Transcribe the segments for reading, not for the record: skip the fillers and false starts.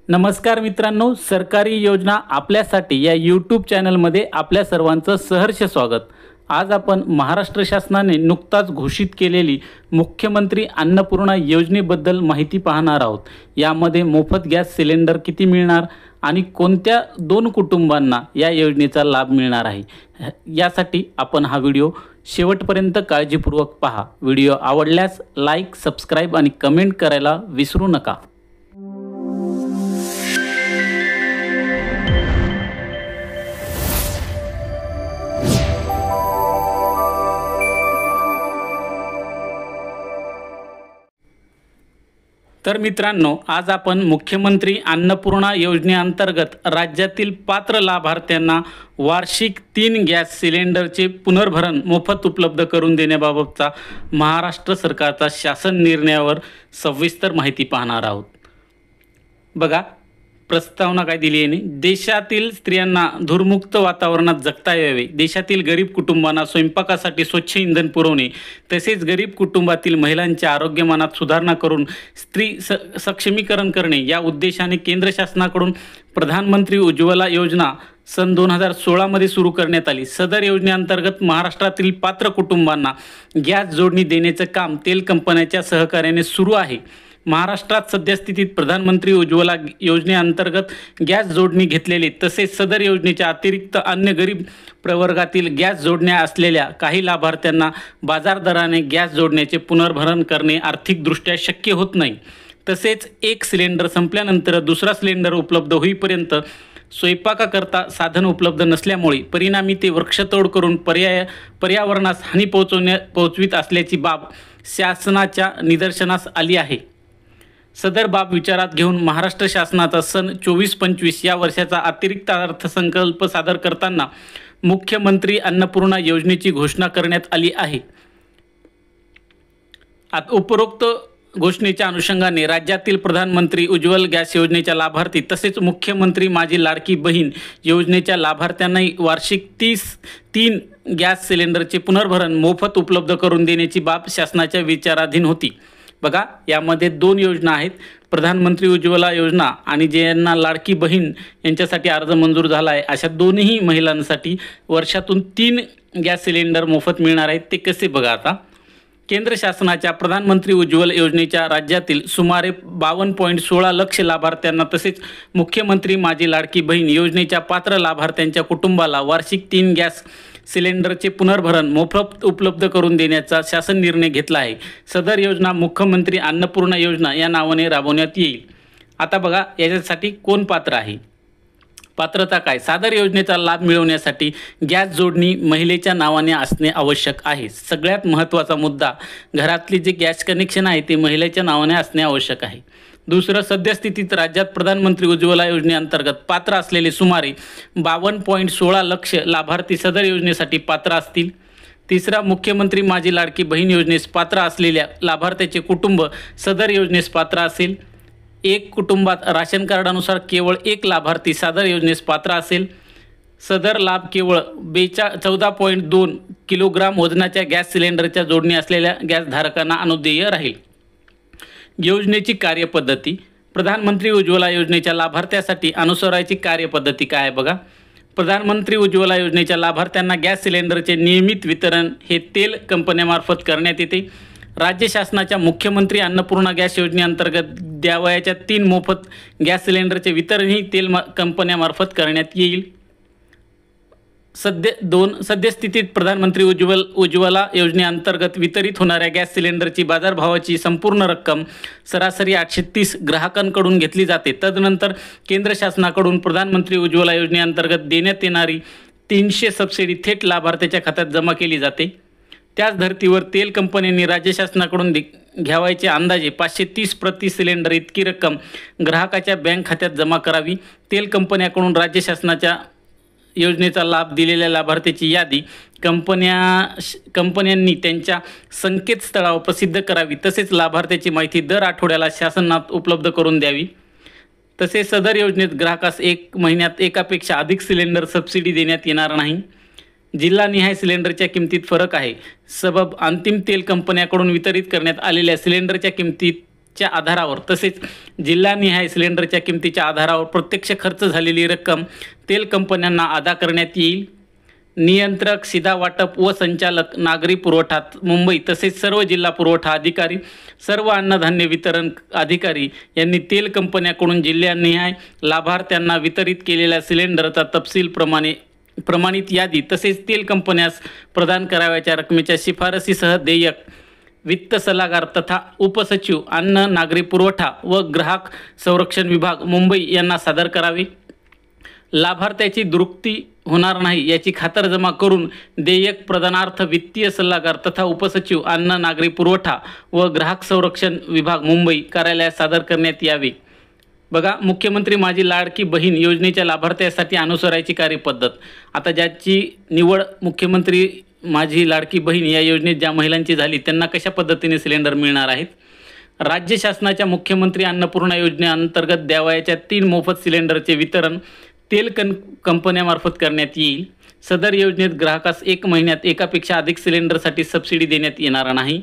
नमस्कार मित्रांनो, सरकारी योजना आपल्यासाठी या यूट्यूब चॅनलमध्ये आपल्या सर्वांचं सहर्ष स्वागत। आज आपण महाराष्ट्र शासनाने नुकताच घोषित केलेली मुख्यमंत्री अन्नपूर्णा योजनेबद्दल माहिती पाहणार आहोत। यामध्ये मोफत गॅस सिलेंडर किती मिळणार आणि कोणत्या दोन कुटुंबांना या योजनेचा लाभ मिळणार आहे, यासाठी आपण हा व्हिडिओ शेवटपर्यंत काळजीपूर्वक पहा। व्हिडिओ आवडल्यास लाईक, सबस्क्राइब आणि कमेंट करायला विसरू नका। तर मित्रांनो, आज आपण मुख्यमंत्री अन्नपूर्णा योजनेअंतर्गत राज्यातील पात्र लाभार्थ्यांना वार्षिक 3 गॅस सिलेंडरचे पुनर्भरण मोफत उपलब्ध करून देण्याबाबतचा महाराष्ट्र सरकारचा शासन निर्णयावर सविस्तर माहिती पाहणार आहोत। बघा, प्रस्तावना काय दिली आहे। देशातील स्त्रियांना धूरमुक्त वातावरणात जगता यावे, देशातील गरीब कुटुंबांना स्वयंपाकासाठी स्वच्छ इंधन पुरवणे, तसेच गरीब कुटुंबातील महिलांच्या आरोग्यमानात सुधारणा करून स्त्री सक्षमीकरण करणे या उद्देशाने केंद्र शासनाकडून प्रधानमंत्री उज्ज्वला योजना सन 2016 मध्ये सुरू करण्यात आली। सदर योजनेअंतर्गत महाराष्ट्रातील पात्र कुटुंबांना गॅस जोडणी देण्याचे काम तेल कंपन्यांच्या सहकार्याने सुरू आहे। महाराष्ट्रात सद्यस्थितीत प्रधानमंत्री उज्ज्वला योजनेअंतर्गत गॅस जोडणी घेतलेले तसेच सदर योजनेच्या अतिरिक्त अन्य गरीब प्रवर्गातील गॅस जोडण्या असलेल्या काही लाभार्थ्यांना बाजार दराने गॅस जोडण्याचे पुनर्भरण करणे आर्थिकदृष्ट्या शक्य होत नाही। तसेच एक सिलेंडर संपल्यानंतर दुसरा सिलेंडर उपलब्ध होईपर्यंत स्वयंपाकाकरता साधन उपलब्ध नसल्यामुळे परिणामी ते वृक्षतोड करून पर्यावरणास हानी पोहोचवित असल्याची बाब शासनाच्या निदर्शनास आली आहे। सदर बाब विचारात घेऊन महाराष्ट्र शासनाचा सन 24-25 या वर्षाचा अतिरिक्त अर्थसंकल्प सादर करताना मुख्यमंत्री अन्नपूर्णा योजनेची घोषणा करण्यात आली आहे। उपरोक्त घोषणेच्या अनुषंगाने राज्यातील प्रधानमंत्री उज्ज्वल गॅस योजनेच्या लाभार्थी तसेच मुख्यमंत्री माझी लाडकी बहीण योजनेच्या लाभार्थ्यांनाही वार्षिक 3 गॅस सिलेंडरचे पुनर्भरण मोफत उपलब्ध करून देण्याची बाब शासनाच्या विचाराधीन होती। बघा, यामध्ये 2 योजना आहेत, प्रधानमंत्री उज्ज्वला योजना आणि ज्यांना लाडकी बहीण यांच्यासाठी अर्ज मंजूर झाला आहे अशा दोन्ही महिलांसाठी वर्षातून 3 गॅस सिलेंडर मोफत मिळणार आहेत। ते कसे बघा, आता केंद्र शासनाच्या प्रधानमंत्री उज्ज्वल योजनेच्या राज्यातील सुमारे 52.16 लाख लाभार्थ्यांना तसेच मुख्यमंत्री माझी लाडकी बहीण योजनेच्या पात्र लाभार्थ्यांच्या कुटुंबाला वार्षिक 3 गॅस सिलेंडरचे पुनर्भरण मोफत उपलब्ध करून देण्याचा शासन निर्णय घेतला आहे। सदर योजना मुख्यमंत्री अन्नपूर्णा योजना या नावाने राबवण्यात येईल। आता बघा, याच्यासाठी कोण पात्र आहे, पात्रता काय। सदर योजनेचा लाभ मिळवण्यासाठी गॅस जोडणी महिलेच्या नावाने असणे आवश्यक आहे। सगळ्यात महत्त्वाचा मुद्दा, घरातली जे गॅस कनेक्शन आहे ते महिलेच्या नावाने असणे आवश्यक आहे। दुसरं, सद्यस्थितीत राज्यात प्रधानमंत्री उज्ज्वला योजनेअंतर्गत पात्र असलेले सुमारे 52.16 लाख लाभार्थी सदर योजनेसाठी पात्र असतील। तिसरा, मुख्यमंत्री माझी लाडकी बहीण योजनेस पात्र असलेल्या लाभार्थ्याचे कुटुंब सदर योजनेस पात्र असेल। एक कुटुंबात राशन कार्डानुसार केवळ एक लाभार्थी सदर योजनेस पात्र असेल। सदर लाभ केवळ 14.2 किलोग्राम वजनाच्या गॅस सिलेंडरच्या जोडणी असलेल्या गॅसधारकांना अनुदेय राहील। योजनेची कार्यपद्धती, प्रधानमंत्री उज्ज्वला योजनेच्या लाभार्थ्यासाठी अनुसरायची कार्यपद्धती काय आहे बघा। प्रधानमंत्री उज्ज्वला योजनेच्या लाभार्थ्यांना गॅस सिलेंडरचे नियमित वितरण हे तेल कंपन्यांमार्फत करण्यात येते। राज्य शासनाच्या मुख्यमंत्री अन्नपूर्णा गॅस योजनेअंतर्गत द्यावयाच्या 3 मोफत गॅस सिलेंडरचे वितरणही तेल कंपन्यांमार्फत करण्यात येईल। सद्यस्थितीत प्रधानमंत्री उज्ज्वला योजनेअंतर्गत वितरित होणाऱ्या गॅस सिलेंडरची बाजारभावाची संपूर्ण रक्कम सरासरी 830 ग्राहकांकडून घेतली जाते। तदनंतर केंद्र शासनाकडून प्रधानमंत्री उज्ज्वला योजनेअंतर्गत देण्यात येणारी 300 सबसिडी थेट लाभार्थ्याच्या खात्यात जमा केली जाते। त्याच धर्तीवर तेल कंपन्यांनी राज्य शासनाकडून घ्यावयाचे अंदाजे 530 प्रति सिलेंडर इतकी रक्कम ग्राहकाच्या बँक खात्यात जमा करावी। तेल कंपन्यांकडून राज्य शासनाच्या योजनेचा लाभ दिलेल्या लाभार्थ्याची यादी कंपन्यांनी त्यांच्या संकेतस्थळावर प्रसिद्ध करावी। तसेच लाभार्थ्याची माहिती दर आठवड्याला शासनात उपलब्ध करून द्यावी। तसेच सदर योजनेत ग्राहकास 1 महिन्यात एकापेक्षा अधिक सिलेंडर सबसिडी देण्यात येणार नाही। जिल्हानिहाय सिलेंडरच्या किमतीत फरक आहे। सबब अंतिम तेल कंपन्यांकडून वितरित करण्यात आलेल्या सिलेंडरच्या किमतीत किंमतीच्या आधारावर तसेच जिल्हानिहाय सिलेंडरच्या किंमतीच्या आधारावर प्रत्यक्ष खर्च झालेली रक्कम तेल कंपन्यांना अदा करण्यात येईल। नियंत्रक, सीधा वाटप व संचालक, नागरी पुरवठा मुंबई तसेच सर्व जिल्हा पुरवठा अधिकारी, सर्व अन्नधान्य वितरण अधिकारी यांनी तेल कंपन्यांकडून जिल्हानिहाय लाभार्थ्यांना वितरित केलेल्या सिलेंडरचा तपशील प्रमाणित यादी तसेच तेल कंपन्यास प्रदान करावयाच्या रकमेच्या शिफारसीसह देयक वित्त सल्लागार तथा उपसचिव अन्न, नागरी पुरवठा व ग्राहक संरक्षण विभाग मुंबई यांना सादर करावे। लाभार्थ्याची दुरुस्ती होणार नाही याची खातरजमा करून देयक प्रदानार्थ वित्तीय सल्लागार तथा उपसचिव अन्न, नागरी पुरवठा व ग्राहक संरक्षण विभाग मुंबई कार्यालयात सादर करण्यात यावे। बघा, मुख्यमंत्री माझी लाडकी बहीण योजनेच्या लाभार्थ्यासाठी अनुसरायची कार्यपद्धत। आता ज्याची निवड मुख्यमंत्री माझी लाडकी बहीण या योजनेत ज्या महिलांची झाली त्यांना कशा पद्धतीने सिलेंडर मिळणार आहेत। राज्य शासनाच्या मुख्यमंत्री अन्नपूर्णा योजनेअंतर्गत द्यावयाच्या 3 मोफत सिलेंडरचे वितरण तेल कंपन्यामार्फत करण्यात येईल। सदर योजनेत ग्राहकास 1 महिन्यात एकापेक्षा अधिक सिलेंडरसाठी सबसिडी देण्यात येणार नाही।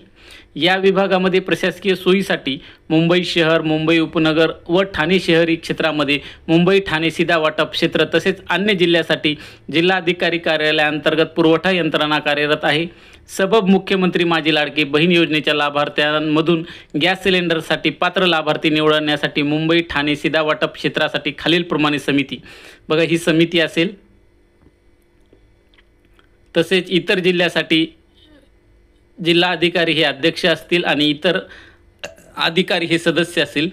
या विभागामध्ये प्रशासकीय सोयीसाठी मुंबई शहर, मुंबई उपनगर व ठाणे शहरी क्षेत्रामध्ये मुंबई ठाणे सीधा वाटप क्षेत्र तसेच अन्य जिल्ह्यासाठी जिल्हाधिकारी कार्यालयाअंतर्गत पुरवठा यंत्रणा कार्यरत आहे। सबब मुख्यमंत्री माझी लाडकी बहीण योजनेच्या लाभार्थ्यांमधून गॅस सिलेंडरसाठी पात्र लाभार्थी निवडण्यासाठी मुंबई ठाणे सीधा वाटप क्षेत्रासाठी खालीलप्रमाणे समिती, बघा ही समिती असेल। तसेच इतर जिल्ह्यासाठी जिल्हा अधिकारी हे अध्यक्ष असतील आणि इतर अधिकारी हे सदस्य असतील।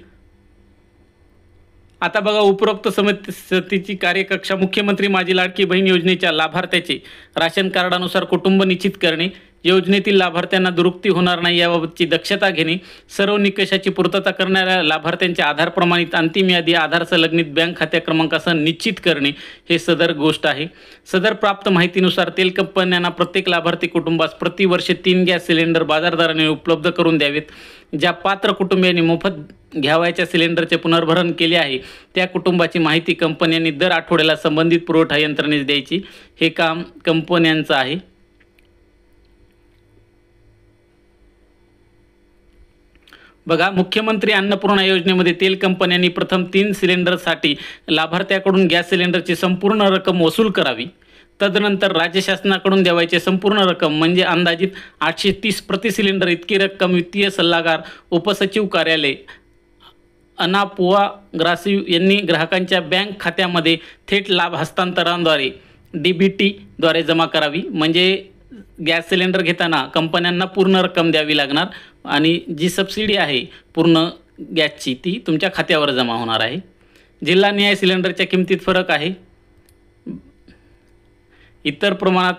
आता बघा, उपरोक्त समितीची कार्यकक्षा मुख्यमंत्री माझी लाडकी बहीण योजनेच्या लाभार्थ्याचे राशन कार्डानुसार कुटुंब निश्चित करणे, योजनेतील लाभार्थ्यांना दुरुस्ती होणार नाही याबाबतची दक्षता घेणे, सर्व निकषाची पूर्तता करणाऱ्या लाभार्थ्यांच्या आधार प्रमाणित अंतिम यादी आधार संलग्नित बँक खात्या क्रमांकासह निश्चित करणे हे सदर गोष्ट आहे। सदर प्राप्त माहितीनुसार तेल कंपन्यांना प्रत्येक लाभार्थी कुटुंबास प्रतिवर्ष 3 गॅस सिलेंडर बाजारदाराने उपलब्ध करून द्यावेत। ज्या पात्र कुटुंबियांनी मोफत घ्यावयाच्या सिलेंडरचे पुनर्भरण केले आहे त्या कुटुंबाची माहिती कंपन्यांनी दर आठवड्याला संबंधित पुरवठा यंत्रणेस द्यायची, हे काम कंपन्यांचं आहे। बघा, मुख्यमंत्री अन्नपूर्णा योजनेमध्ये तेल कंपन्यांनी प्रथम 3 सिलेंडरसाठी लाभार्थ्याकडून गॅस सिलेंडरची संपूर्ण रक्कम वसूल करावी। तदनंतर राज्य शासनाकडून द्यावयाची संपूर्ण रक्कम म्हणजे अंदाजित 830 प्रति सिलेंडर इतकी रक्कम वित्तीय सल्लागार, उपसचिव कार्यालय, अनापुआ ग्रासिव यांनी ग्राहकांच्या बँक खात्यामध्ये थेट लाभ हस्तांतरणाद्वारे DBT द्वारे जमा करावी। म्हणजे गॅस सिलेंडर घेताना कंपन्यांना पूर्ण रक्कम द्यावी लागणार आणि जी सबसिडी आहे पूर्ण गॅसची ती तुमच्या खात्यावर जमा होणार आहे। जिल्हानिहाय सिलेंडरच्या किमतीत फरक आहे। इतर प्रमाणात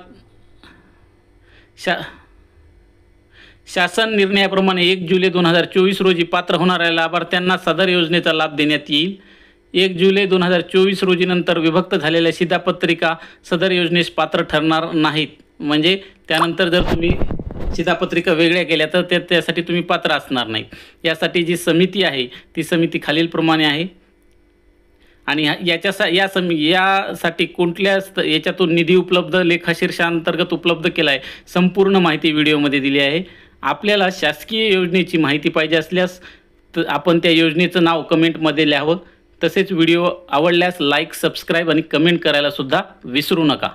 शासन निर्णयाप्रमाणे 1 जुलै 2024 रोजी पात्र होणाऱ्या लाभार्थ्यांना सदर योजनेचा लाभ देण्यात येईल। 1 जुलै 2024 रोजीनंतर विभक्त झालेल्या शिधापत्रिका सदर योजनेस पात्र ठरणार नाहीत। म्हणजे त्यानंतर जर तुम्ही शिधापत्रिका वेगळ्या केल्या तर त्यासाठी तुम्ही पात्र असणार नाही। यासाठी जी समिती आहे ती समिती खालीलप्रमाणे आहे आणि यासाठी कुठल्या याच्यातून निधी उपलब्ध, लेखाशीर्षांतर्गत उपलब्ध केला आहे, संपूर्ण माहिती व्हिडिओमध्ये दिली आहे। आपल्याला शासकीय योजनेची माहिती पाहिजे असल्यास तर आपण त्या योजनेचं नाव कमेंटमध्ये लिहावं। तसेच व्हिडिओ आवडल्यास लाईक, सबस्क्राईब आणि कमेंट करायला सुद्धा विसरू नका।